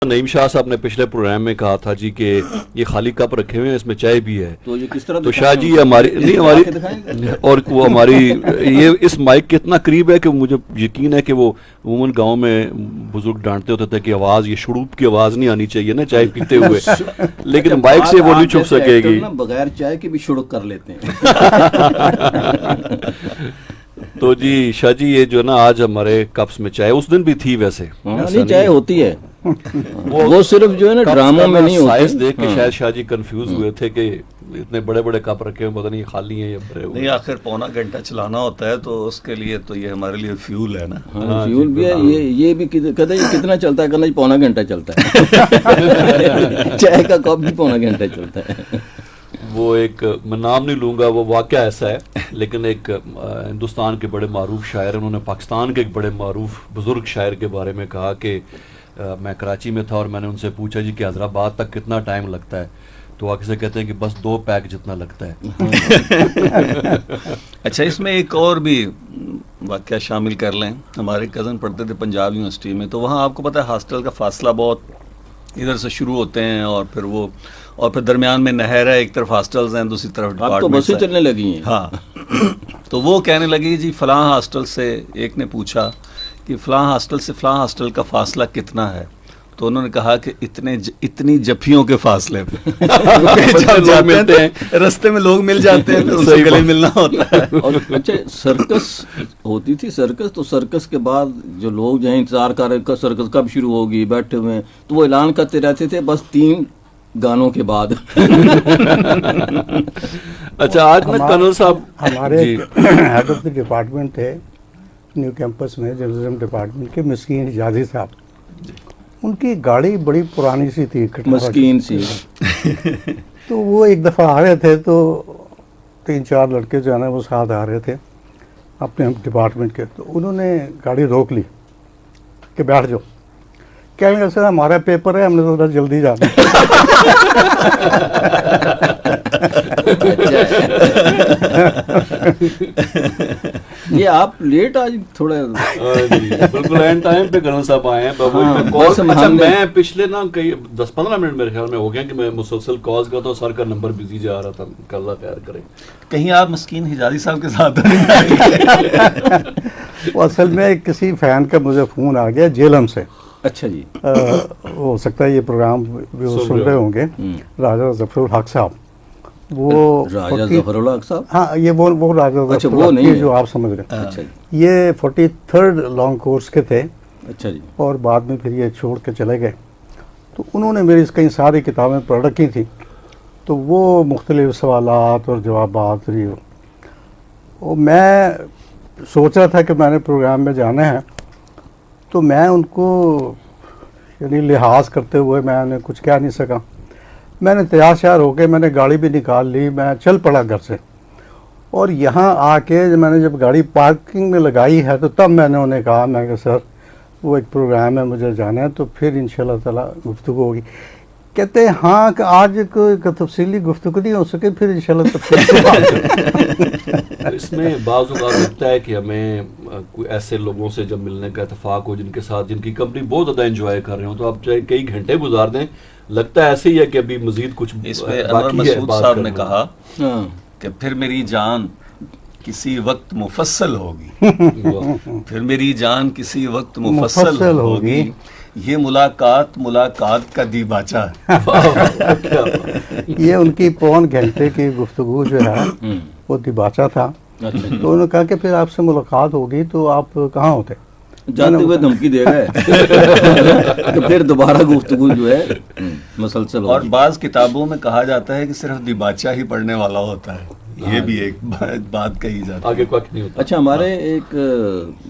نعیم شاہ صاحب نے پچھلے پروگرام میں کہا تھا جی کہ یہ خالی کپ رکھے ہوئے ہیں، اس میں چائے بھی ہے. تو یہ کس طرح تو شاہ جی ہماری اور وہ ہماری یہ اس مائک کے اتنا قریب ہے کہ مجھے یقین ہے کہ وہ عموماً گاؤں میں بزرگ ڈانٹتے ہوتے تھے کہ آواز یہ شڑوپ کی آواز نہیں آنی چاہیے نا چائے پیتے ہوئے، لیکن مائک سے وہ نہیں چھپ سکے گی. بغیر چائے کے بھی شڑک کر لیتے ہیں. تو جی شاہ جی یہ جو نا آج ہمارے کپس میں چائے اس دن بھی تھی ویسے نہیں چائے ہوتی ہے، وہ صرف جو ہے نا ڈراموں میں نہیں ہوتی. سائز دیکھ کے شاید شاہ جی کنفیوز ہوئے تھے کہ اتنے بڑے بڑے کپ رکھے ہیں، پتہ نہیں خالی ہیں یا بھرے ہوئے. نہیں آخر پونا گھنٹہ چلانا ہوتا ہے تو اس کے لیے تو یہ ہمارے لیے فیول ہے نا. فیول بھی ہے. یہ بھی کہتے ہیں کتنا چلتا ہے، کہنا جی پونا گھنٹہ چلتا ہے. چائے کا کپ بھی پونا گھنٹہ چلتا ہے. وہ ایک میں نام نہیں لوں گا، وہ واقعہ ایسا ہے، لیکن ایک ہندوستان کے بڑے معروف شاعر، انہوں نے پاکستان کے ایک بڑے معروف بزرگ شاعر کے بارے میں کہا کہ میں کراچی میں تھا اور میں نے ان سے پوچھا جی کہ حیدرآباد تک کتنا ٹائم لگتا ہے، تو آگے سے کہتے ہیں کہ بس 2 پیک جتنا لگتا ہے. اچھا اس میں ایک اور بھی واقعہ شامل کر لیں. ہمارے کزن پڑھتے تھے پنجاب یونیورسٹی میں، تو وہاں آپ کو پتہ ہے ہاسٹل کا فاصلہ بہت ادھر سے شروع ہوتے ہیں اور پھر درمیان میں نہر ہے، ایک طرف ہاسٹلز ہیں دوسری طرف اب تو بسیں چلنے لگی ہیں. ہاں تو وہ کہنے لگی جی فلاں ہاسٹل سے، ایک نے پوچھا کہ فلاں ہاسٹل سے فلاں ہاسٹل کا فاصلہ کتنا ہے، تو انہوں نے کہا کہ اتنی جفیوں کے فاصلے پہ لوگ ملتے ہیں، رستے میں لوگ مل جاتے ہیں، ان سے گلے ملنا ہوتا ہے. اور اچھا سرکس ہوتی تھی، سرکس تو سرکس کے بعد جو لوگ جو ہیں انتظار کر رہے سرکس کب شروع ہوگی، بیٹھے ہوئے ہیں، تو وہ اعلان کرتے رہتے تھے بس 3 گانوں کے بعد. اچھا آج میں کنول صاحب ہمارے ہیڈ آف دی ڈپارٹمنٹ تھے نیو کیمپس میں جرنلزم ڈپارٹمنٹ کے، مسکین حجازی صاحب. ان کی گاڑی بڑی پرانی سی تھی، مسکین سی. تو وہ ایک دفعہ آ رہے تھے تو 3-4 لڑکے جو ہے نا وہ ساتھ آ رہے تھے اپنے ڈپارٹمنٹ کے، تو انہوں نے گاڑی روک لی کہ بیٹھ جاؤ. کہنے لگے سر ہمارا پیپر ہے، ہم نے ذرا جلدی جانا. یہ آپ لیٹ آج تھوڑا بالکل اینڈ ٹائم پہ کنول صاحب آئے ہیں. اچھا میں پچھلے نا کئی 10-15 منٹ میرے خیال میں ہو گیا کہ میں مسلسل کالز کرتا ہوں، سر کا نمبر بزی جا رہا تھا. اللہ خیر کرے. کہیں آپ مسکین حجازی صاحب کے ساتھ وہ اصل میں کسی فین کا مجھے فون آ گیا جیلم سے. اچھا جی ہو سکتا ہے یہ پروگرام بھی وہ سن رہے ہوں گے. راجہ ظفر الحق صاحب، وہ راجہ ظفر الحق صاحب، ہاں یہ وہ راجہ ظفر الحق نہیں جو آپ سمجھ رہے ہیں. اچھا جی یہ 43rd لانگ کورس کے تھے. اچھا جی. اور بعد میں پھر یہ چھوڑ کے چلے گئے. تو انہوں نے میری کئی ساری کتابیں پڑھ رکھی تھیں، تو وہ مختلف سوالات اور جوابات اور میں سوچ رہا تھا کہ میں نے پروگرام میں جانا ہے، تو میں ان کو یعنی لحاظ کرتے ہوئے میں نے کچھ کہہ نہیں سکا. میں نے تیار شیار ہو کے میں نے گاڑی بھی نکال لی، میں چل پڑا گھر سے. اور یہاں آ کے میں نے جب گاڑی پارکنگ میں لگائی ہے تو تب میں نے انہیں کہا، میں کہ سر وہ ایک پروگرام ہے مجھے جانا ہے، تو پھر انشاءاللہ تعالیٰ گفتگو ہوگی. کہتے ہیں ہاں کہ آج کوئی تفصیلی گفتگو نہیں ہو سکے، پھر انشاءاللہ تفصیل. اس میں بعض اوقات لگتا ہے کہ ہمیں کوئی ایسے لوگوں سے جب ملنے کا اتفاق ہو جن کے ساتھ جن کی کمپنی بہت زیادہ انجوائے کر رہے ہوں، تو آپ چاہے کئی گھنٹے گزار دیں، لگتا ہے ایسے ہی ہے کہ ابھی مزید کچھ اس میں انور مسعود صاحب نے کہا کہ پھر میری جان کسی وقت مفصل ہوگی، پھر میری جان کسی وقت مفصل ہوگی، یہ ملاقات کا دیباچہ ہے. یہ ان کی 5 گھنٹے کی گفتگو جو ہے وہ دیباچہ تھا. تو انہوں نے کہا کہ پھر آپ سے ملاقات ہوگی تو آپ کہاں ہوتے؟ جاتے ہوئے دھمکی دے گئے تو پھر دوبارہ گفتگو جو ہے مسلسل. اور بعض کتابوں میں کہا جاتا ہے کہ صرف دیباچہ ہی پڑھنے والا ہوتا ہے، یہ بھی ایک بات کہی جاتی ہے، آگے کوئی نہیں ہوتا. اچھا ہمارے ایک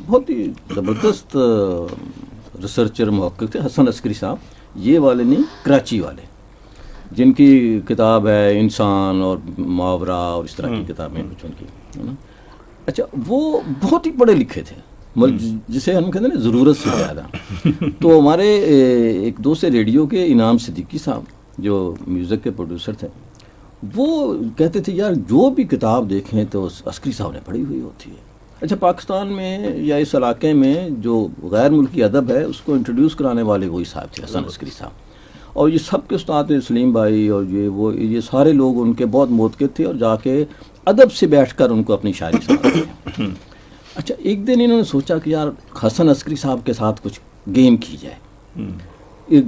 بہت ہی زبردست ریسرچر محقق تھے حسن عسکری صاحب، یہ والے نہیں کراچی والے، جن کی کتاب ہے انسان اور محاورہ اور اس طرح کی کتابیں کچھ ان کی ہے نا. اچھا وہ بہت ہی پڑھے لکھے تھے، جسے ہم کہتے ہیں نا ضرورت سے زیادہ. تو ہمارے ایک دوست ریڈیو کے انعام صدیقی صاحب جو میوزک کے پروڈیوسر تھے، وہ کہتے تھے یار جو بھی کتاب دیکھیں تو عسکری صاحب نے پڑھی ہوئی ہوتی ہے. اچھا، پاکستان میں یا اس علاقے میں جو غیر ملکی ادب ہے اس کو انٹروڈیوس کرانے والے وہی صاحب تھے، حسن عسکری صاحب. اور یہ سب کے استاد تھے، سلیم بھائی اور یہ سارے لوگ ان کے بہت موتقد تھے اور جا کے ادب سے بیٹھ کر ان کو اپنی شاعری سناتے تھے. اچھا، ایک دن انہوں نے سوچا کہ یار حسن عسکری صاحب کے ساتھ کچھ گیم کی جائے.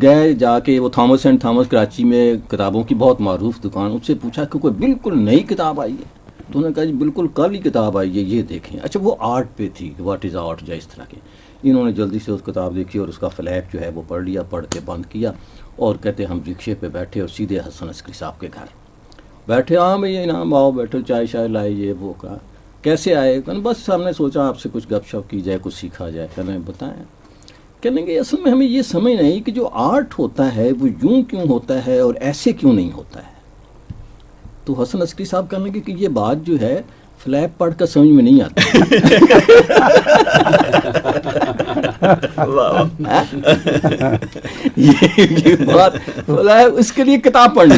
گئے جا کے وہ تھامس اینڈ تھامس کراچی میں کتابوں کی بہت معروف دکان، اس سے پوچھا کہ کوئی بالکل نئی کتاب آئی ہے؟ تو انہوں نے کہا جی بالکل کل ہی کتاب آئی ہے، یہ دیکھیں. اچھا، وہ آرٹ پہ تھی، واٹ از آرٹ یا اس طرح کے. انہوں نے جلدی سے اس کتاب دیکھی اور اس کا فلیپ جو ہے وہ پڑھ لیا، پڑھ کے بند کیا اور کہتے ہم رکشے پہ بیٹھے اور سیدھے حسن عسکری صاحب کے گھر بیٹھے. ہاں بھئی انعام آؤ بیٹھو، چائے شائے لائے، یہ وہ. کہا کیسے آئے؟ بس ہم نے سوچا آپ سے کچھ گپ شپ کی جائے، کچھ سیکھا جائے. کہنے بتائیں. کہنے کہ اصل میں ہمیں یہ سمجھ نہیں کہ جو آرٹ ہوتا ہے وہ یوں کیوں ہوتا ہے اور ایسے کیوں نہیں ہوتا ہے. تو حسن عسکری صاحب کہنے لگے کہ یہ بات جو ہے فلیپ پڑھ کر سمجھ میں نہیں آتی. یہ بات فلیپ، اس کے لیے کتاب پڑھنی.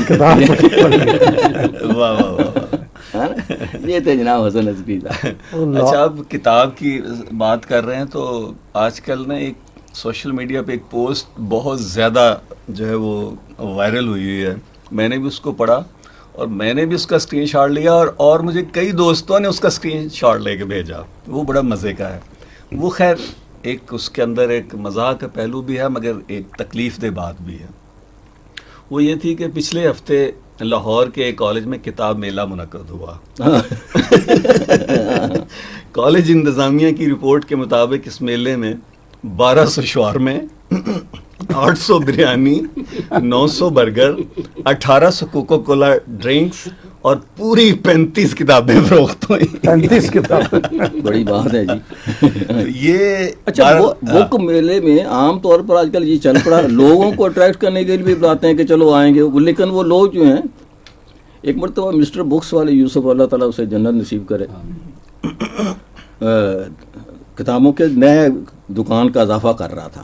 یہ تھے جناب حسن عسکری صاحب. اچھا، آپ کتاب کی بات کر رہے ہیں تو آج کل نا ایک سوشل میڈیا پہ ایک پوسٹ بہت زیادہ جو ہے وہ وائرل ہوئی ہے. میں نے بھی اس کو پڑھا اور میں نے بھی اس کا اسکرین شاٹ لیا اور مجھے کئی دوستوں نے اس کا اسکرین شاٹ لے کے بھیجا. وہ بڑا مزے کا ہے. وہ خیر ایک اس کے اندر ایک مزاح کا پہلو بھی ہے مگر ایک تکلیف دہ بات بھی ہے. وہ یہ تھی کہ پچھلے ہفتے لاہور کے ایک کالج میں کتاب میلہ منعقد ہوا. کالج انتظامیہ کی رپورٹ کے مطابق اس میلے میں 1200 شاورمے، 800 بریانی، 900 برگر، 1800 کوکو کولا ڈرنکس اور پوری 35 کتابیں فروخت ہوئی. 35 کتابیں بڑی بات ہے جی. یہ اچھا، بک میلے میں عام طور پر آج کل یہ چل پڑا، لوگوں کو اٹریکٹ کرنے کے لیے بھی بتاتے ہیں کہ چلو آئیں گے، لیکن وہ لوگ جو ہیں، ایک مرتبہ مسٹر بکس والے یوسف، اللہ تعالیٰ اسے جنت نصیب کرے، کتابوں کے نئے دکان کا اضافہ کر رہا تھا.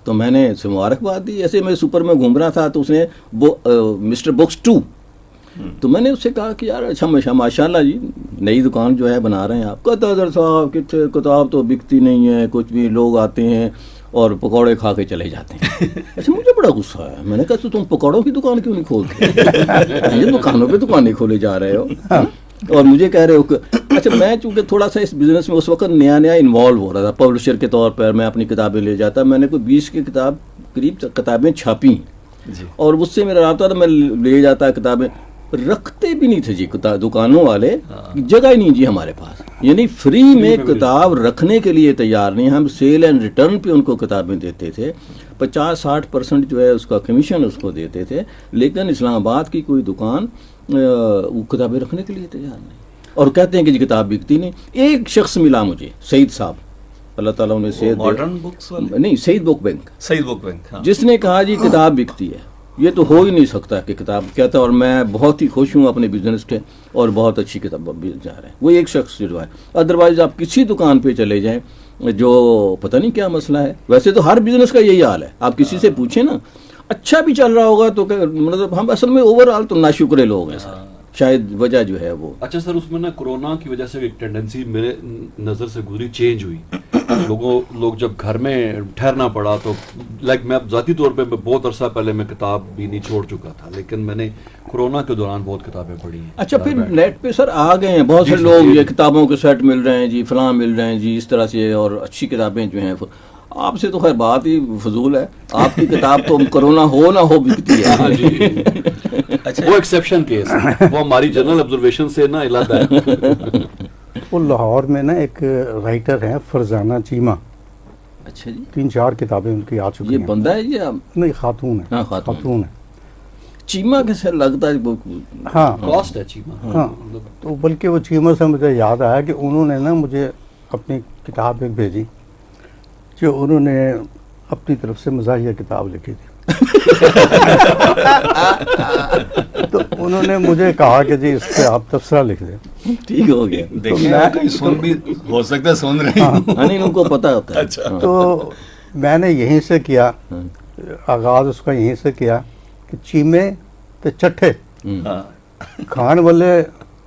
تو میں نے اسے مبارکباد دی. ایسے میں سپر میں گھوم رہا تھا تو اس نے مسٹر بکس 2، تو میں نے اس سے کہا کہ یار اچھا ماشاء اللہ جی نئی دکان جو ہے بنا رہے ہیں آپ. کہتا حضرت صاحب کتنے کتاب تو بکتی نہیں ہے، کچھ بھی لوگ آتے ہیں اور پکوڑے کھا کے چلے جاتے ہیں. اچھا، مجھے بڑا غصہ آیا. میں نے کہا تو تم پکوڑوں کی دکان کیوں نہیں کھولتے؟ یہ دکانوں پہ دکانیں کھولے جا رہے ہو اور مجھے کہہ رہے ہو کہ اچھا، میں چونکہ تھوڑا سا اس بزنس میں اس وقت نیا انوالو ہو رہا تھا، پبلشر کے طور پر میں اپنی کتابیں لے جاتا. میں نے کوئی 20 کی قریب کتابیں چھاپی اور اس سے میرا رابطہ تھا. میں لے جاتا کتابیں، رکھتے بھی نہیں تھے جی دکانوں والے، جگہ ہی نہیں جی ہمارے پاس. یعنی فری میں کتاب رکھنے کے لیے تیار نہیں. ہم سیل اینڈ ریٹرن پہ ان کو کتابیں دیتے تھے، 50-60% جو ہے اس کا کمیشن اس کو دیتے تھے. لیکن اسلام آباد کی کوئی دکان وہ کتابیں رکھنے کے لیے تیار نہیں اور کہتے ہیں کہ جی کتاب بکتی نہیں. ایک شخص ملا مجھے، سعید صاحب، اللہ تعالیٰ انہیں صحت دے، نہیں سعید بک بینک، جس نے کہا جی کتاب بکتی ہے. یہ تو ہو ہی نہیں سکتا کہ کتاب کہتا. اور میں بہت ہی خوش ہوں اپنے بزنس کے اور بہت اچھی کتاب بھی جا رہے ہیں. وہ ایک شخص جو ہے. ادروائز آپ کسی دکان پہ چلے جائیں جو پتہ نہیں کیا مسئلہ ہے. ویسے تو ہر بزنس کا یہی حال ہے. آپ کسی سے پوچھیں نا، اچھا بھی چل رہا ہوگا تو مطلب ہم اصل میں اوور آل تو ناشکرے لوگ ہیں سر، شاید وجہ جو ہے وہ. اچھا سر، اس میں نا کرونا کی وجہ سے ایک ٹینڈنسی میرے نظر سے گزری، چینج ہوئی. لوگ جب گھر میں ٹھہرنا پڑا تو لائک میں ذاتی طور پہ بہت عرصہ پہلے میں کتاب بھی نہیں چھوڑ چکا تھا، لیکن میں نے کرونا کے دوران بہت کتابیں پڑھی ہیں. اچھا، پھر نیٹ پہ سر آ گئے ہیں بہت سے لوگ، یہ کتابوں کے سیٹ مل رہے ہیں جی، فلاں مل رہے ہیں جی، اس طرح سے، اور اچھی کتابیں جو ہیں. آپ سے تو خیر بات ہی فضول ہے، آپ کی کتاب تو کرونا ہو نہ ہو بکتی ہے. اچھا، وہ ایکسیپشن کیس ہے، وہ ہماری جنرل آبزرویشن سے نا علاقہ ہے. وہ لاہور میں نا ایک رائٹر ہیں فرزانہ چیمہ. اچھا جی، 3-4 کتابیں ان کی آ چکی ہیں. یہ بندہ ہے جی؟ نہیں، خاتون ہے. ہاں، خاتون ہے. چیمہ کیسے لگتا ہے؟ ہاں، کاسٹ ہے چیمہ. ہاں، تو بلکہ وہ چیمہ سے مجھے یاد آیا کہ انہوں نے نا مجھے اپنی کتاب ایک بھیجی جو انہوں نے اپنی طرف سے مزاحیہ کتاب لکھی تھی. تو انہوں نے مجھے کہا کہ جی اس پہ آپ تبصرہ لکھ دیں. ٹھیک ہو گیا. دیکھیں سن بھی ہو سکتا ہے، سن رہے ہیں، ان کو پتہ ہوتا ہے. اچھا، تو میں نے یہیں سے کیا آغاز، اس کا یہیں سے کیا کہ چیمے تے چٹھے کھان والے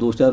2-4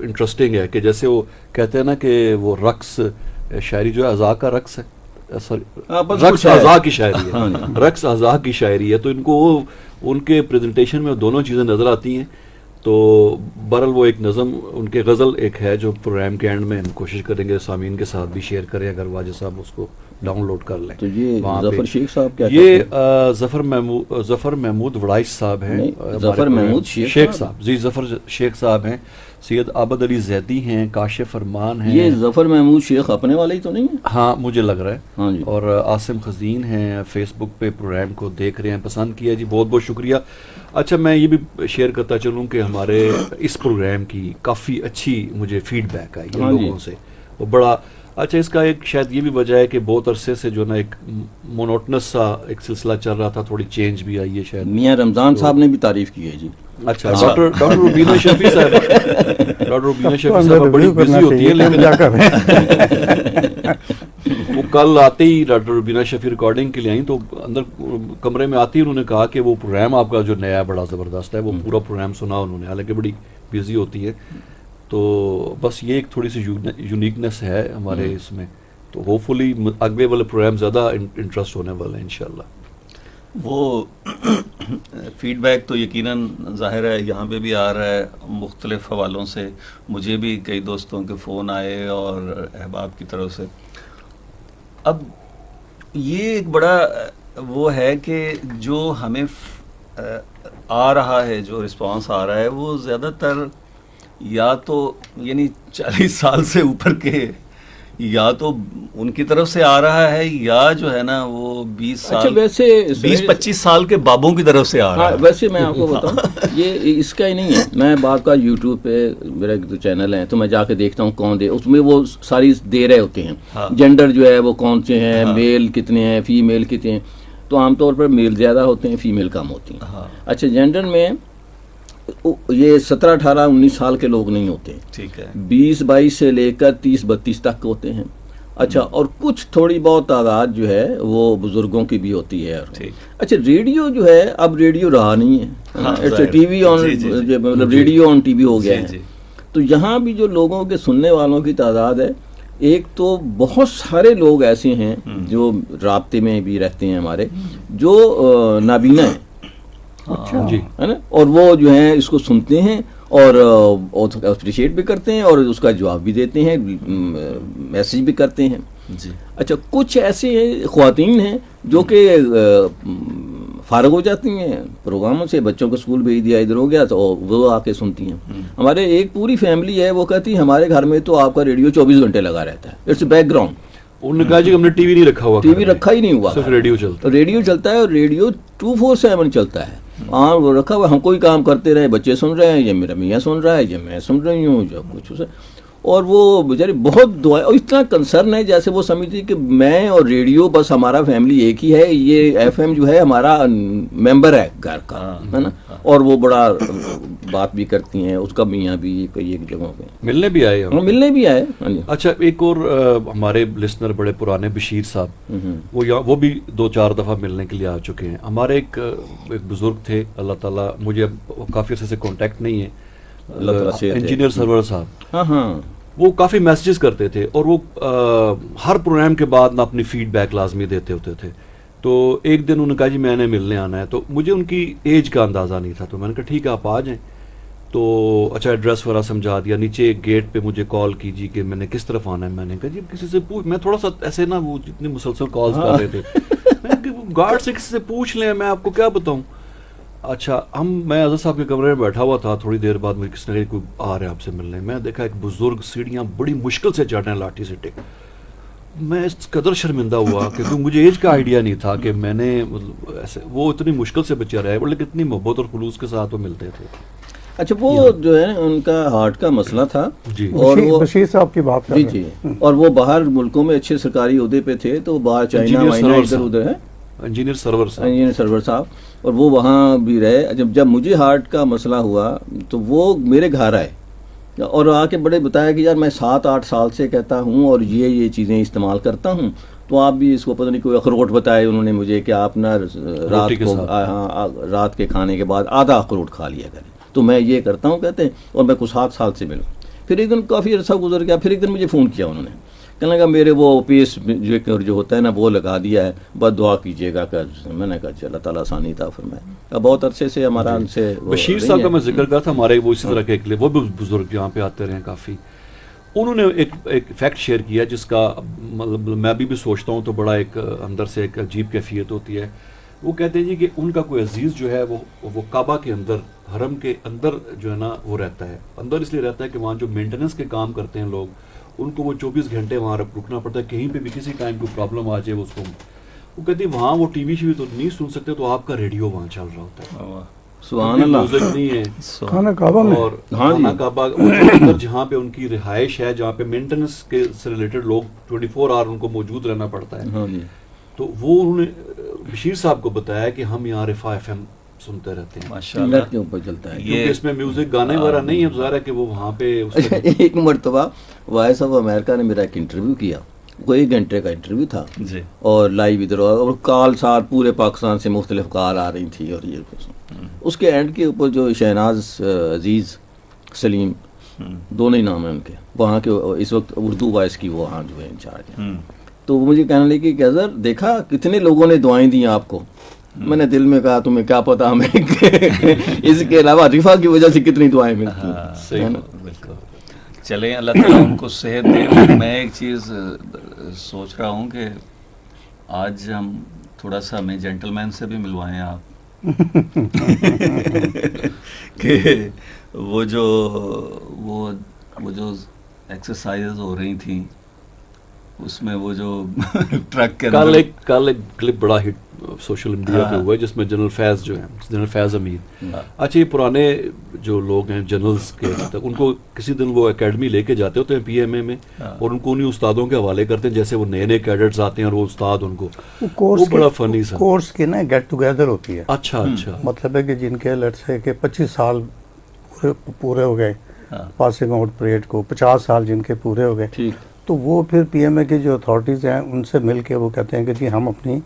انٹرسٹنگ ہے کہ جیسے وہ کہتے ہیں نا کہ وہ رقص شاعری جو ہے اعضاء کا رقص ہے، رقص اعضاء کی شاعری ہے، رقص اعضاء کی شاعری ہے، تو ان کو وہ ان کے پریزنٹیشن میں دونوں چیزیں نظر آتی ہیں. تو بہرحال وہ ایک نظم ان کے غزل ایک ہے جو پروگرام کے اینڈ میں ہم کوشش کریں گے سامعین کے ساتھ بھی شیئر کریں اگر واجد صاحب اس کو ڈاؤن لوڈ کر لیں. تو یہ ظفر شیخ صاحب کیا یہ ظفر محمود وڑائش صاحب ہیں، ظفر محمود شیخ صاحب، جی ظفر شیخ صاحب ہیں، سید عابد علی زیدی ہیں، کاشف فرمان ہیں. یہ ظفر محمود شیخ اپنے والے ہی تو نہیں ہے؟ ہاں مجھے لگ رہا ہے. ہاں جی. اور عاصم خزین ہیں، فیس بک پہ پروگرام کو دیکھ رہے ہیں، پسند کیا جی، بہت بہت شکریہ. اچھا میں یہ بھی شیئر کرتا چلوں کہ ہمارے اس پروگرام کی کافی اچھی مجھے فیڈ بیک آئی ہے لوگوں سے، وہ بڑا اچھا. اس کا ایک شاید یہ بھی وجہ ہے کہ بہت عرصے سے جو نا ایک مونوٹنس سا ایک سلسلہ چل رہا تھا، تھوڑی چینج بھی آئی ہے شاید. میاں رمضان صاحب نے بھی تعریف کی ہے جی. اچھا ڈاکٹر روبینہ شفیع صاحب، ڈاکٹر روبینہ شفیع صاحب بڑی بزی ہوتی ہے لیکن وہ کل آتے ہی ڈاکٹر روبینہ شفیع ریکارڈنگ کے لیے آئیں تو اندر کمرے میں آتی انہوں نے کہا کہ وہ پروگرام آپ کا جو نیا ہے بڑا زبردست ہے، وہ پورا پروگرام سنا انہوں نے، حالانکہ بڑی بزی ہوتی ہے. تو بس یہ ایک تھوڑی سی یونیکنیس ہے ہمارے اس میں، تو ہوپ فلی اگلے والے پروگرام زیادہ انٹرسٹ ہونے والے ہیں انشاءاللہ. وہ فیڈ بیک تو یقیناً ظاہر ہے یہاں پہ بھی آ رہا ہے مختلف حوالوں سے. مجھے بھی کئی دوستوں کے فون آئے اور احباب کی طرف سے. اب یہ ایک بڑا وہ ہے کہ جو ہمیں آ رہا ہے، جو رسپانس آ رہا ہے، وہ زیادہ تر یا تو یعنی 40 سال سے اوپر کے یا تو ان کی طرف سے آ رہا ہے یا جو ہے نا وہ 20 سال 20-25 سال کے بابوں کی طرف سے آ رہا ہے. ویسے میں آپ کو بتاؤں یہ اس کا ہی نہیں ہے. میں بعد کا یوٹیوب پہ میرا ایک دو چینل ہیں تو میں جا کے دیکھتا ہوں کون دے، اس میں وہ ساری دے رہے ہوتے ہیں جینڈر جو ہے وہ کون سے ہیں، میل کتنے ہیں، فیمیل کتنے ہیں. تو عام طور پر میل زیادہ ہوتے ہیں، فیمیل کم ہوتی ہیں. اچھا جینڈر میں یہ 17, 18, 19 سال کے لوگ نہیں ہوتے، ٹھیک ہے، 20, 22 سے لے کر 30, 32 تک ہوتے ہیں. اچھا اور کچھ تھوڑی بہت تعداد جو ہے وہ بزرگوں کی بھی ہوتی ہے. اچھا ریڈیو جو ہے اب ریڈیو رہا نہیں ہے، ٹی وی آن، مطلب ریڈیو آن ٹی وی ہو گیا ہے. تو یہاں بھی جو لوگوں کے سننے والوں کی تعداد ہے، ایک تو بہت سارے لوگ ایسے ہیں جو رابطے میں بھی رہتے ہیں ہمارے، جو نابینا ہیں جی ہے نا، اور وہ جو ہیں اس کو سنتے ہیں اور اپریشیٹ بھی کرتے ہیں اور اس کا جواب بھی دیتے ہیں، میسیج بھی کرتے ہیں. اچھا کچھ ایسے خواتین ہیں جو کہ فارغ ہو جاتی ہیں پروگراموں سے، بچوں کو اسکول بھیج دیا، ادھر ہو گیا تو وہ آ کے سنتی ہیں. ہمارے ایک پوری فیملی ہے، وہ کہتی ہے ہمارے گھر میں تو آپ کا ریڈیو 24 گھنٹے لگا رہتا ہے، اٹس بیک گراؤنڈ. انہوں نے کہا جی ہم نے ٹی وی نہیں رکھا ہوا، ٹی وی رکھا ہی نہیں ہوا، صرف ریڈیو چلتا ہے. ریڈیو چلتا ہے اور ریڈیو 24/7 چلتا ہے. ہاں وہ رکھا ہوا، ہم کوئی کام کرتے رہے، بچے سن رہے ہیں، یہ میرا میاں سن رہا ہے، یہ میں سن رہی ہوں، جو کچھ اسے. اور وہ بیچاری بہت دعائیں، اور اتنا کنسرن ہے جیسے وہ سمجھتی کہ میں اور ریڈیو بس ہمارا فیملی ایک ہی ہے، یہ ایف ایم جو ہے ہمارا ممبر ہے گھر کا، ہے نا. اور وہ بڑا بات بھی کرتی ہیں، اس کا میاں بھی کئی ایک جگہوں پہ ملنے بھی آئے، ملنے بھی آئے. اچھا ایک اور ہمارے لسنر بڑے پرانے بشیر صاحب، وہ بھی 2-4 دفعہ ملنے کے لیے آ چکے ہیں. ہمارے ایک بزرگ تھے، اللہ تعالیٰ مجھے کافی عرصے سے کانٹیکٹ نہیں ہے، انجینئر سرور صاحب. ہاں وہ کافی میسیجز کرتے تھے اور وہ ہر پروگرام کے بعد نہ اپنی فیڈ بیک لازمی دیتے ہوتے تھے. تو ایک دن انہوں نے کہا جی میں نے ملنے آنا ہے. تو مجھے ان کی ایج کا اندازہ نہیں تھا، تو میں نے کہا ٹھیک ہے آپ آ جائیں. تو اچھا ایڈریس وغیرہ سمجھا دیا، نیچے گیٹ پہ مجھے کال کیجیے کہ میں نے کس طرف آنا ہے. میں نے کہا جی کسی سے پوچھ، میں تھوڑا سا ایسے نا وہ جتنے مسلسل کالز کر رہے تھے، میں کہ گارڈ سے کسی سے پوچھ لیں، میں آپ کو کیا بتاؤں. اچھا میں اظہر صاحب کے کمرے میں بیٹھا ہوا تھا، تھوڑی دیر بعد مجھے کس نے کوئی آ رہا ہے آپ سے ملنے. میں دیکھا ایک بزرگ سیڑھیاں بڑی مشکل سے چڑھ رہے ہیں لاٹھی سے ٹک. میں اس قدر شرمندہ ہوا کیونکہ مجھے ایج کا آئیڈیا نہیں تھا کہ میں نے ایسے، وہ اتنی مشکل سے بچے رہے لیکن اتنی محبت اور خلوص کے ساتھ وہ ملتے تھے. اچھا وہ جو ہے ان کا ہارٹ کا مسئلہ تھا جی، اور وہ بشیر صاحب کی بات کر رہے ہیں، اور وہ باہر ملکوں میں اچھے سرکاری عہدے پہ تھے، تو باہر چائنا وائنا ادھر ادھر ہے، انجینئر سرور صاحب، اور وہ وہاں بھی رہے. جب مجھے ہارٹ کا مسئلہ ہوا تو وہ میرے گھر آئے اور آ کے بڑے بتایا کہ یار میں 7-8 سال سے کہتا ہوں اور یہ چیزیں استعمال کرتا ہوں، تو آپ بھی اس کو پتہ نہیں کوئی اخروٹ بتائے انہوں نے مجھے کہ آپ نا رات کے کھانے کے بعد آدھا اخروٹ کھا لیا کریں. تو میں یہ کرتا ہوں کہتے ہیں، اور میں کچھ 7 سال سے ملوں. پھر ایک دن کافی عرصہ گزر گیا, پھر ایک دن مجھے فون کیا انہوں نے, کہنے لگا میرے وہ OPS جو ہوتا ہے نا وہ لگا دیا ہے, بس دعا کیجیے گا. میں نے کہا اللہ تعالیٰ آسانی تھا فرمائے. بہت عرصے سے ہمارا ان سے بشیر صاحب کا میں ذکر کیا تھا, ہمارے وہ اسی طرح کے ایک وہ بھی بزرگ یہاں پہ آتے رہے ہیں کافی. انہوں نے ایک فیکٹ شیئر کیا جس کا مطلب میں ابھی بھی سوچتا ہوں تو بڑا ایک اندر سے ایک عجیب کیفیت ہوتی ہے. وہ کہتے ہیں جی کہ ان کا کوئی عزیز جو ہے وہ کعبہ کے اندر, حرم کے اندر جو ہے نا وہ رہتا ہے. اندر اس لیے رہتا ہے کہ وہاں جو مینٹیننس کے کام کرتے ہیں لوگ, ان کو وہ 24 گھنٹے وہاں رکنا پڑتا ہے, کہیں پہ بھی کسی ٹائم کوئی پرابلم آ جائے اس کو. وہ کہتے ہیں وہاں وہ ٹی وی تو نہیں سن سکتے, تو آپ کا ریڈیو وہاں چل رہا ہوتا ہے. سبحان اللہ. میوزک نہیں ہے خانہ کعبہ میں, اور ہاں جی. خانہ کعبہ اندر جہاں پہ ان کی رہائش ہے, جہاں پہ مینٹیننس کے سے ریلیٹڈ لوگ 24 آور ان کو موجود رہنا پڑتا ہے. ہاں جی. تو وہ انہوں نے بشیر صاحب کو بتایا کہ ہم یہاں رفا FM سنتے رہتے ہیں, ماشاءاللہ نیٹ کے اوپر چلتا ہے. کیونکہ اس میں میوزک گانے وغیرہ نہیں ہے, تو ظاہر ہے کہ وہ وہاں پہ ایک مرتبہ وائس آف امریکہ نے میرا ایک انٹرویو کیا, وہ 1 گھنٹے کا انٹرویو تھا جی, اور لائیو ادھر, اور کال ساتھ پورے پاکستان سے مختلف کال آ رہی تھی. اور یہ اس کے اینڈ کے اوپر جو شہناز عزیز سلیم, دونوں ہی نام ہیں ان کے, وہاں کے اس وقت اردو وائس کی وہ وہاں جو ہے انچارج ہیں. تو وہ مجھے کہنے لگی کہ اظہر دیکھا کتنے لوگوں نے دعائیں دی آپ کو. میں نے دل میں کہا تمہیں کیا پتا ہمیں اس کے علاوہ رفا کی وجہ سے کتنی دعائیں ملتی ہیں. صحیح, بالکل. چلیں اللہ تعالیٰ ان کو صحت دے. میں ایک چیز سوچ رہا ہوں کہ آج ہم تھوڑا سا ہمیں جینٹل مین سے بھی ملوائیں آپ, کہ وہ جو ایکسرسائز ہو رہی تھیں اس میں وہ جو ٹرک کے کل ایک کلپ بڑا ہٹ سوشل میڈیا پہ ہوا ہے جس میں جنرل فیض جو ہیں, جنرل فیض حمید, اچھا یہ پرانے جو لوگ ہیں جنرلز کے, ان کو کسی دن وہ اکیڈمی لے کے جاتے ہوتے ہیں PMA میں, اور ان کو انہیں استادوں کے حوالے کرتے ہیں, جیسے وہ نئے کیڈٹس آتے ہیں اور وہ استاد ان کو وہ بڑا فنی سا کورس کی نا گیٹ ٹوگیدر ہوتی ہے. اچھا مطلب ہے کہ جن کے لیٹس ہے کہ 25 سال پورے ہو گئے پاسنگ آؤٹ پریڈ کو, 50 سال جن کے پورے ہو گئے, تو وہ پھر PMA کی جو اتھارٹیز ہیں ان سے مل کے وہ کہتے ہیں کہ جی ہم اپنی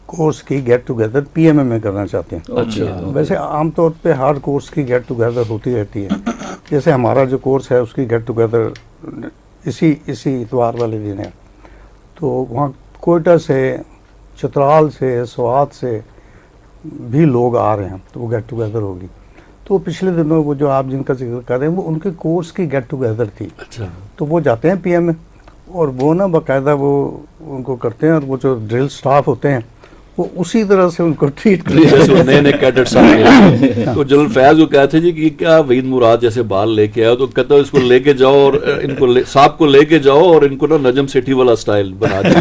کورس کی گیٹ ٹوگیدر PMA میں کرنا چاہتے ہیں. اچھا, ویسے عام طور پہ ہر کورس کی گیٹ ٹوگیدر ہوتی رہتی ہے, جیسے ہمارا جو کورس ہے اس کی گیٹ ٹوگیدر اسی اتوار والے دن ہے. تو وہاں کوئٹہ سے, چترال سے, سوات سے بھی لوگ آ رہے ہیں, تو وہ گیٹ ٹوگیدر ہوگی. تو پچھلے دنوں وہ جو آپ جن کا ذکر کر رہے ہیں وہ ان کے کورس کی گیٹ ٹوگیدر تھی. اچھا, تو وہ جاتے ہیں PMA اور وہ نا باقاعدہ وہ ان کو کرتے ہیں, اور وہ جو ڈرل سٹاف ہوتے ہیں وہ اسی طرح سے ان کو ٹریٹ کرتے ہیں جیسے نئے نئے کیڈٹس آتے ہیں. تو جنرل فیض کو کہتے ہیں جی کہ کیا وحید مراد جیسے بال لے کے آئے, تو کہتا ہے اس کو لے کے جاؤ اور ان کو صاحب کو لے کے جاؤ اور ان کو نا نجم سیٹھی والا سٹائل بنا دیا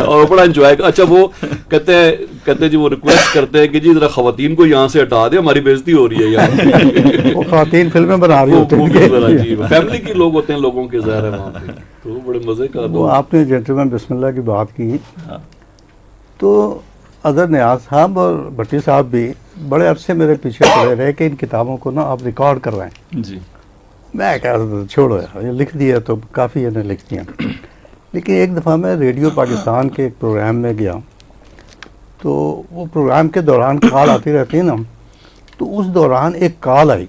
اور بڑا انجوائے. اچھا وہ کہتے ہیں جی وہ ریکویسٹ کرتے ہیں کہ جی ذرا خواتین کو یہاں سے ہٹا دیں, ہماری بےزتی ہو رہی ہے یہاں. وہ خواتین فلمیں بنا رہی ہوتی ہیں, فیملی کے لوگ ہوتے ہیں لوگوں کے, ظاہر ہے وہاں پہ, تو وہ بڑے مزے کا. وہ آپ نے جینٹلمین بسم اللہ کی بات کی, تو اظہر نیاز صاحب اور بھٹی صاحب بھی بڑے عرصے میرے پیچھے پڑے رہے کہ ان کتابوں کو نا آپ ریکارڈ کروائیں. جی, میں کہا چھوڑو یہ لکھ دیا تو کافی ہے نا لکھ دیا. لیکن ایک دفعہ میں ریڈیو پاکستان کے ایک پروگرام میں گیا, تو وہ پروگرام کے دوران کال آتی رہتی ہے نا, تو اس دوران ایک کال آئی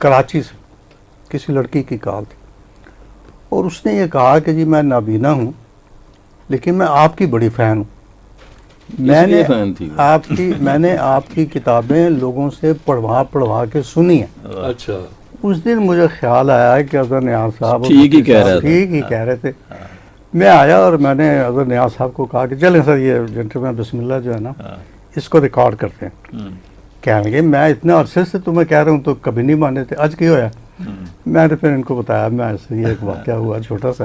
کراچی سے, کسی لڑکی کی کال تھی, اور اس نے یہ کہا کہ جی میں نابینا ہوں لیکن میں آپ کی بڑی فین ہوں. میں نے آپ کی کتابیں لوگوں سے پڑھوا کے سنی ہیں. اچھا, اس دن مجھے خیال آیا کہ اظہر نیاز صاحب ٹھیک ہی کہہ رہے تھے. میں آیا اور میں نے اظہر نیاز صاحب کو کہا کہ چلیں سر یہ جینٹلمین بسم اللہ جو ہے نا اس کو ریکارڈ کرتے ہیں. کہنے لگے میں اتنے عرصے سے تمہیں کہہ رہا ہوں تو کبھی نہیں مانے تھے, آج کیا ہوا؟ میں نے پھر ان کو بتایا میں ایسے یہ ایک واقعہ ہوا چھوٹا سا,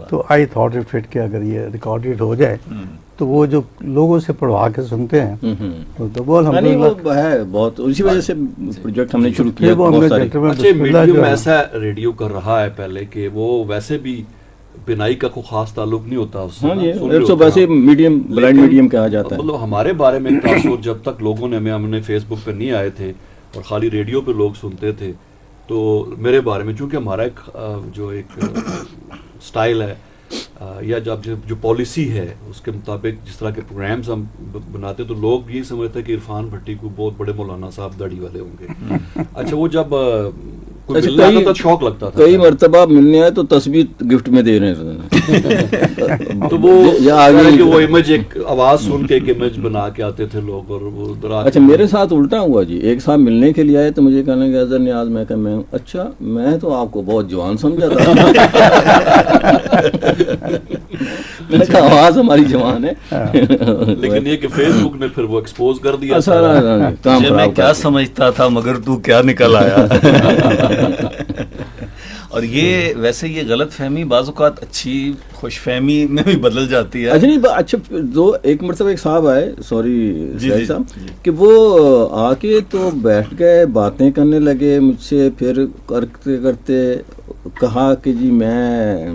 تو آئی تھاٹ اٹ فٹ کہ اگر یہ ریکارڈیڈ ہو جائے تو وہ جو لوگوں سے پڑھوا کے سنتے ہیں تو وہ الحمدللہ ہے بہت, اسی وجہ سے پروجیکٹ ہم نے شروع کیا. اچھا میڈیم ایسا ریڈیو کر رہا ہے پہلے کہ وہ ویسے بھی بنائی کا کوئی خاص تعلق نہیں ہوتا اس سے, ویسے میڈیم بلائنڈ میڈیم کہا جاتا ہے. مطلب ہمارے بارے میں تاثر جب تک لوگوں نے ہم نے فیس بک پہ نہیں آئے تھے اور خالی ریڈیو پہ لوگ سنتے تھے, تو میرے بارے میں چونکہ ہمارا ایک جو ایک سٹائل ہے یا جب جو پالیسی ہے اس کے مطابق جس طرح کے پروگرامز ہم بناتے تو لوگ یہی سمجھتے ہیں کہ عرفان بھٹی کو بہت بڑے مولانا صاحب داڑھی والے ہوں گے. اچھا وہ جب کوئی ملنے آتا تھا شوق لگتا تھا. کئی مرتبہ ملنے آئے تو تصویر گفٹ میں دے رہے ہیں. تو وہ امیج ایک آواز سن کے ایک امیج بنا کے آتے تھے لوگ اور وہ ادھر. اچھا میرے ساتھ الٹا ہوا جی. ایک صاحب ملنے کے لیے آئے تو مجھے کہنے کہ اظہر نیاز. میں کہ میں اچھا میں تو آپ کو بہت جوان سمجھا تھا. میں نے کہا آواز ہماری جوان ہے. لیکن یہ کہ فیس بک نے پھر وہ ایکسپوز کر دیا. میں کیا سمجھتا تھا مگر تو کیا نکل آیا. اور یہ ویسے یہ غلط فہمی بعض اوقات اچھی خوش فہمی میں بھی بدل جاتی ہے. اچھا نہیں اچھا ایک مرتبہ ایک صاحب آئے سوری صاحب کہ وہ آ کے تو بیٹھ گئے باتیں کرنے لگے مجھ سے. پھر کرتے کرتے کہا کہ جی میں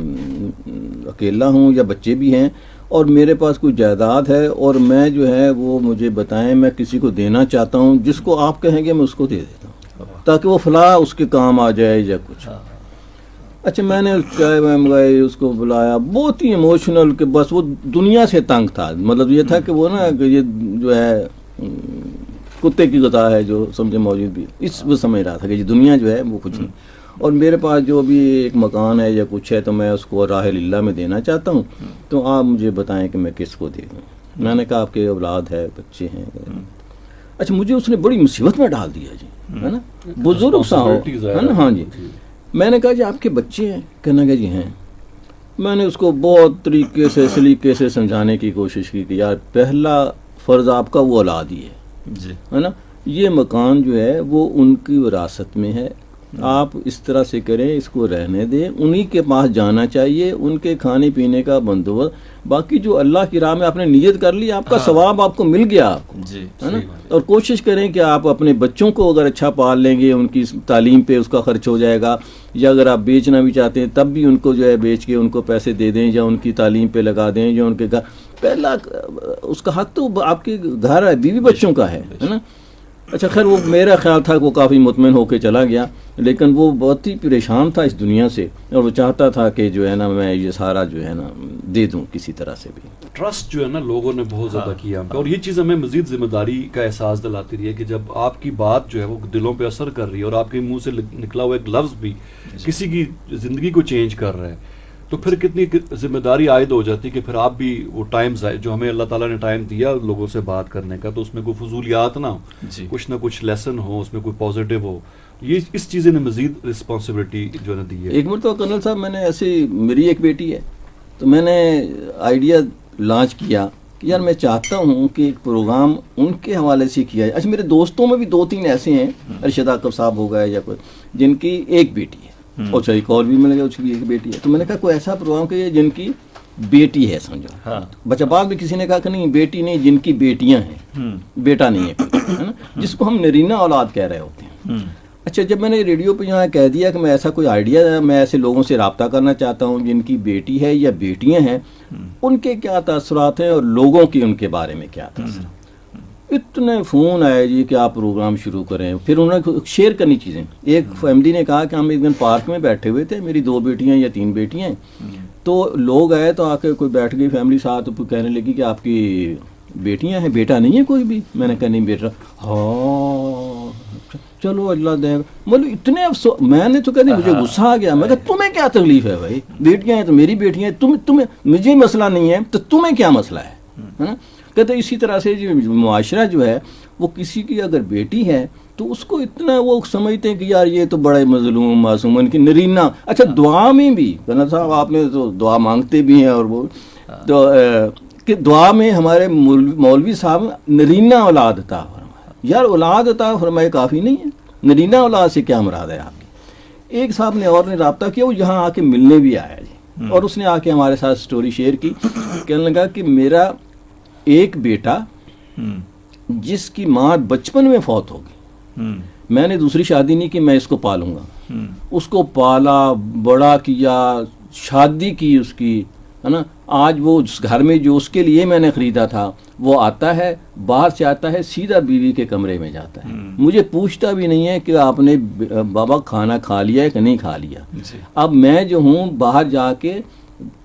اکیلا ہوں یا بچے بھی ہیں اور میرے پاس کوئی جائیداد ہے اور میں جو ہے وہ مجھے بتائیں میں کسی کو دینا چاہتا ہوں جس کو آپ کہیں گے میں اس کو دے دیتا ہوں تاکہ وہ فلاں اس کے کام آ جائے یا کچھ. اچھا میں نے چائے وائے منگائی اس کو بلایا. بہت ہی ایموشنل کہ بس وہ دنیا سے تنگ تھا. مطلب یہ تھا کہ وہ نا کہ یہ جو ہے کتے کی غذا ہے جو سمجھے موجود بھی اس وہ سمجھ رہا تھا کہ یہ دنیا جو ہے وہ کچھ نہیں. اور میرے پاس جو بھی ایک مکان ہے یا کچھ ہے تو میں اس کو راہ اللہ میں دینا چاہتا ہوں تو آپ مجھے بتائیں کہ میں کس کو دے دوں. میں نے کہا آپ کے اولاد ہے بچے ہیں. اچھا مجھے اس نے بڑی مصیبت میں ڈال دیا جی ہے نا. بزرگ سا ہو ہے نا. ہاں جی. میں نے کہا جی آپ کے بچے ہیں. کہنا کہ جی ہیں. میں نے اس کو بہت طریقے سے سلیقے سے سمجھانے کی کوشش کی کہ یار پہلا فرض آپ کا وہ اولاد ہی ہے نا. یہ مکان جو ہے وہ ان کی وراثت میں ہے. آپ اس طرح سے کریں اس کو رہنے دیں. انہی کے پاس جانا چاہیے. ان کے کھانے پینے کا بندوبست. باقی جو اللہ کی راہ میں آپ نے نیت کر لی آپ کا ثواب آپ کو مل گیا آپ کو ہے نا. اور کوشش کریں کہ آپ اپنے بچوں کو اگر اچھا پال لیں گے ان کی تعلیم پہ اس کا خرچ ہو جائے گا. یا اگر آپ بیچنا بھی چاہتے ہیں تب بھی ان کو جو ہے بیچ کے ان کو پیسے دے دیں یا ان کی تعلیم پہ لگا دیں یا ان کے گھر. پہلا اس کا حق تو آپ کے گھر ہے بیوی بچوں کا ہے نا. اچھا خیر وہ میرا خیال تھا کہ وہ کافی مطمئن ہو کے چلا گیا لیکن وہ بہت ہی پریشان تھا اس دنیا سے اور وہ چاہتا تھا کہ جو ہے نا میں یہ سارا جو ہے نا دے دوں کسی طرح سے بھی. ٹرسٹ جو ہے نا لوگوں نے بہت زیادہ کیا ہم پہ اور یہ چیز ہمیں مزید ذمہ داری کا احساس دلاتی رہی ہے کہ جب آپ کی بات جو ہے وہ دلوں پہ اثر کر رہی ہے اور آپ کے منہ سے نکلا ہوا ایک لفظ بھی کسی کی زندگی کو چینج کر رہا ہے تو پھر کتنی ذمہ داری عائد ہو جاتی کہ پھر آپ بھی وہ ٹائمز جو ہمیں اللہ تعالیٰ نے ٹائم دیا لوگوں سے بات کرنے کا تو اس میں کوئی فضولیات نہ ہو کچھ نہ کچھ لیسن ہو اس میں کوئی پازیٹیو ہو. یہ اس چیزیں نے مزید رسپانسبلٹی جو ہے دی ہے. ایک مرتبہ کرنل صاحب میں نے ایسی میری ایک بیٹی ہے تو میں نے آئیڈیا لانچ کیا کہ یار میں چاہتا ہوں کہ ایک پروگرام ان کے حوالے سے کیا جائے. اچھا میرے دوستوں میں بھی 2-3 ایسے ہیں ارشد عاقب صاحب ہو گئے یا کوئی جن کی ایک بیٹی ہے اور چاہیے کال بھی مل گیا اس کی ایک بیٹی ہے. تو میں نے کہا کوئی ایسا پروگرام کریے جن کی بیٹی ہے سمجھو. بچہ بعد میں کسی نے کہا کہ نہیں بیٹی نہیں جن کی بیٹیاں ہیں بیٹا نہیں ہے نا جس کو ہم نرینہ اولاد کہہ رہے ہوتے ہیں. اچھا جب میں نے ریڈیو پہ یہاں کہہ دیا کہ میں ایسا کوئی آئیڈیا میں ایسے لوگوں سے رابطہ کرنا چاہتا ہوں جن کی بیٹی ہے یا بیٹیاں ہیں ان کے کیا تاثرات ہیں اور لوگوں کی ان کے بارے میں کیا تاثرات. اتنے فون آئے جی کہ آپ پروگرام شروع کریں. پھر انہوں نے شیئر کرنی چیزیں. ایک فیملی نے کہا کہ ہم ایک دن پارک میں بیٹھے ہوئے تھے میری 2 بیٹیاں یا 3 بیٹیاں تو لوگ آئے تو آ کے کوئی بیٹھ گئی فیملی ساتھ تو کہنے لگی کہ آپ کی بیٹیاں ہیں بیٹا نہیں ہے کوئی بھی. میں نے کہا نہیں بیٹا. ہاں چلو اللہ دے. مطلب اتنے افسوس میں نے تو کہا نہیں مجھے غصہ آ گیا. میں کہا تمہیں کیا تکلیف ہے بھائی بیٹیاں ہیں تو میری بیٹیاں ہیں تمہیں مجھے مسئلہ نہیں ہے تو تمہیں کیا مسئلہ ہے نا. کہتے اسی طرح سے جو معاشرہ جو ہے وہ کسی کی اگر بیٹی ہے تو اس کو اتنا وہ سمجھتے ہیں کہ یار یہ تو بڑے مظلوم معصوم ان کی نرینہ. اچھا دعا میں بھی کرنل صاحب آپ نے تو دعا مانگتے بھی ہیں اور وہ تو کہ دعا میں ہمارے مولوی صاحب نرینہ اولاد عطا فرمائے. یار اولاد عطا فرمائے کافی نہیں ہے. نرینہ اولاد سے کیا مراد ہے آپ کی. ایک صاحب نے اور نے رابطہ کیا وہ یہاں آ کے ملنے بھی آیا جی اور اس نے آ کے ہمارے ساتھ سٹوری شیئر کی. کہنے لگا کہ میرا ایک بیٹا جس کی ماں بچپن میں فوت ہو گئی میں نے دوسری شادی نہیں کی میں اس کو پالوں گا. اس کو پالا بڑا کیا شادی کی اس کی ہے نا. آج وہ اس گھر میں جو اس کے لیے میں نے خریدا تھا وہ آتا ہے باہر سے آتا ہے سیدھا بیوی کے کمرے میں جاتا ہے. مجھے پوچھتا بھی نہیں ہے کہ آپ نے بابا کھانا کھا لیا ہے کہ نہیں کھا لیا. اب میں جو ہوں باہر جا کے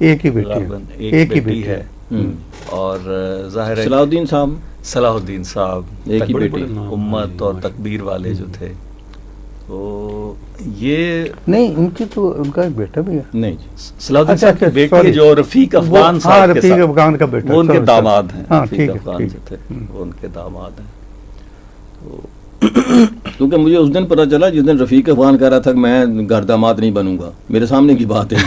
ایک ہی بیٹی ہے، ایک بیٹی ہے، اور ظاہر ہے صلاح الدین صاحب صلاح الدین صاحب ایک ہی بڑے بیٹی، بڑے نام امت اور تکبیر والے جو تھے، تو یہ نہیں ان کی تو ان کا ایک بیٹا بھی ہے، نہیں جی صلاح الدین اچھا، صاحب کی اچھا، بیٹی sorry. جو رفیق افغان ہاں صاحب کے رفیق ساتھ، افغان کا بیٹا، وہ ان کے sorry, داماد sorry. ہیں، ہاں رفیق ٹھیک ہے، افغان ٹھیک جو تھے ہے. وہ ان کے داماد ہیں. کیونکہ مجھے اس دن پتا چلا جس دن رفیق افغان کہہ رہا تھا کہ میں گھر داماد نہیں بنوں گا، میرے سامنے کی بات ہے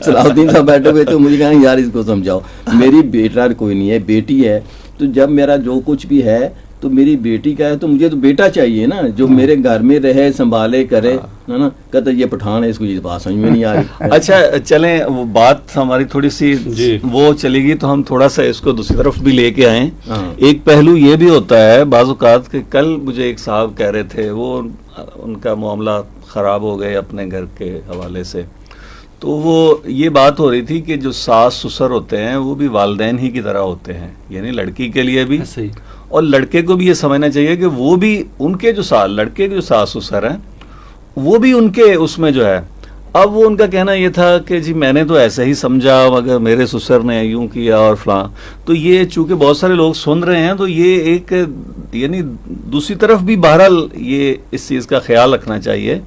صلاح الدین صاحب بیٹھے ہوئے تو مجھے کہا یار اس کو سمجھاؤ، میری بیٹا کوئی نہیں ہے، بیٹی ہے، تو جب میرا جو کچھ بھی ہے تو میری بیٹی کا ہے، تو مجھے تو بیٹا چاہیے نا جو میرے گھر میں رہے، سنبھالے، کرے، ہے نا. کہتا یہ پٹھان ہے، اس کو یہ بات سمجھ میں نہیں آ رہی. اچھا چلیں، وہ بات ہماری تھوڑی سی جی. وہ چلے گی تو ہم تھوڑا سا اس کو دوسری طرف بھی لے کے آئیں. ہاں. ایک پہلو یہ بھی ہوتا ہے بعض اوقات کہ کل مجھے ایک صاحب کہہ رہے تھے، وہ ان کا معاملہ خراب ہو گئے اپنے گھر کے حوالے سے، تو وہ یہ بات ہو رہی تھی کہ جو ساس سسر ہوتے ہیں وہ بھی والدین ہی کی طرح ہوتے ہیں، یعنی لڑکی کے لیے بھی ایسے ہی اور لڑکے کو بھی یہ سمجھنا چاہیے کہ وہ بھی ان کے جو لڑکے کے جو ساس سسر ہیں وہ بھی ان کے اس میں جو ہے. اب وہ ان کا کہنا یہ تھا کہ جی میں نے تو ایسے ہی سمجھا مگر میرے سسر نے یوں کیا اور فلاں. تو یہ چونکہ بہت سارے لوگ سن رہے ہیں تو یہ ایک یعنی دوسری طرف بھی بہرحال یہ اس چیز کا خیال رکھنا چاہیے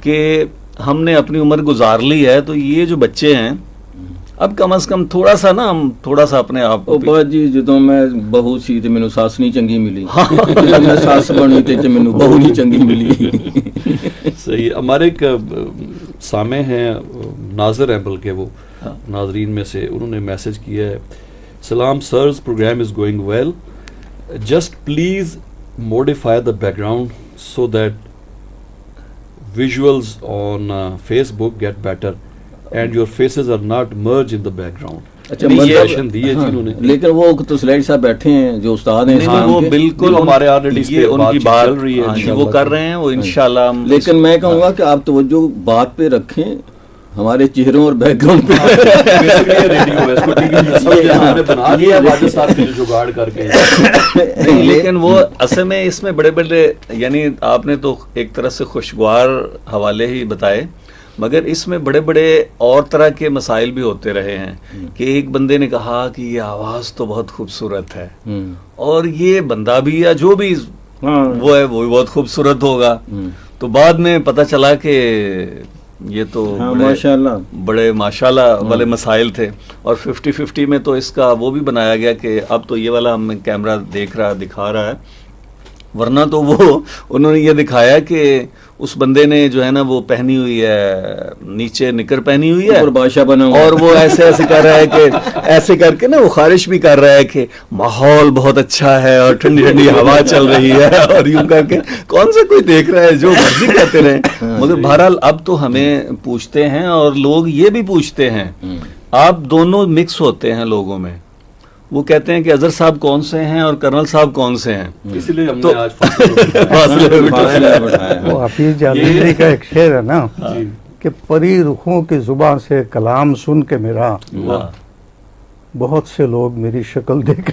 کہ ہم نے اپنی عمر گزار لی ہے، تو یہ جو بچے ہیں اب کم از کم تھوڑا سا نا ہم تھوڑا سا اپنے آپ کو بابا جی جدوں میں بہو سی تے مینوں ساس نہیں چنگی ملی، جدوں میں ساس بنی تے مینوں بہو نہیں چنگی ملی. صحیح. ہمارے ایک سامع ہیں ناظر ہیں، بلکہ وہ ناظرین میں سے، انہوں نے میسج کیا ہے، سلام sirs, program is going well, just please modify the background so that visuals on Facebook get better and your faces are not merge in the background. اچھا سجیشن دی ہے جی انہوں نے. لیکن وہ تو سلیڈ صاحب بیٹھے ہیں جو استاد ہیں نہیں، اسلام وہ کے، بالکل ہمارے آلریڈی اس پہ یہ ان کی بات بات چل رہی ہے، ہاں جی، انشاءاللہ وہ کر رہے ہیں، وہ انشاءاللہ ہم لیکن میں کہوں گا کہ آپ توجہ بات پہ رکھیں، ہمارے چہروں اور بیک گراؤنڈ پہ. لیکن وہ اصل میں اس میں بڑے بڑے یعنی آپ نے تو ایک طرح سے خوشگوار حوالے ہی بتائے، مگر اس میں بڑے بڑے اور طرح کے مسائل بھی ہوتے رہے ہیں کہ ایک بندے نے کہا کہ یہ آواز تو بہت خوبصورت ہے، اور یہ بندہ بھی یا جو بھی وہ ہے وہ بھی بہت خوبصورت ہوگا. تو بعد میں پتہ چلا کہ یہ تو بڑے ماشاءاللہ والے مسائل تھے، اور 50-50 میں تو اس کا وہ بھی بنایا گیا کہ اب تو یہ والا ہمیں کیمرہ دکھا رہا ہے، ورنہ تو وہ انہوں نے یہ دکھایا کہ اس بندے نے جو ہے نا وہ پہنی ہوئی ہے، نیچے نکر پہنی ہوئی ہے بادشاہ بنا ہوا، اور وہ ایسے کر رہا ہے کہ ایسے کر کے نا وہ خارش بھی کر رہا ہے کہ ماحول بہت اچھا ہے اور ٹھنڈی ٹھنڈی ہوا چل رہی ہے، اور یوں کر کے کون سا کوئی دیکھ رہا ہے، جو مرضی کرتے رہیں. مگر بہرحال اب تو ہمیں پوچھتے ہیں اور لوگ یہ بھی پوچھتے ہیں، آپ دونوں مکس ہوتے ہیں لوگوں میں. وہ کہتے ہیں کہ اظہر صاحب کون سے ہیں اور کرنل صاحب کون سے ہیں، اس لیے ہم نے آج فاصلے بٹھائے. وہ حفیظ جلالی کا ایک شعر ہے نا کہ پری رخوں کی زبان سے کلام سن کے میرا بہت سے لوگ میری شکل دیکھ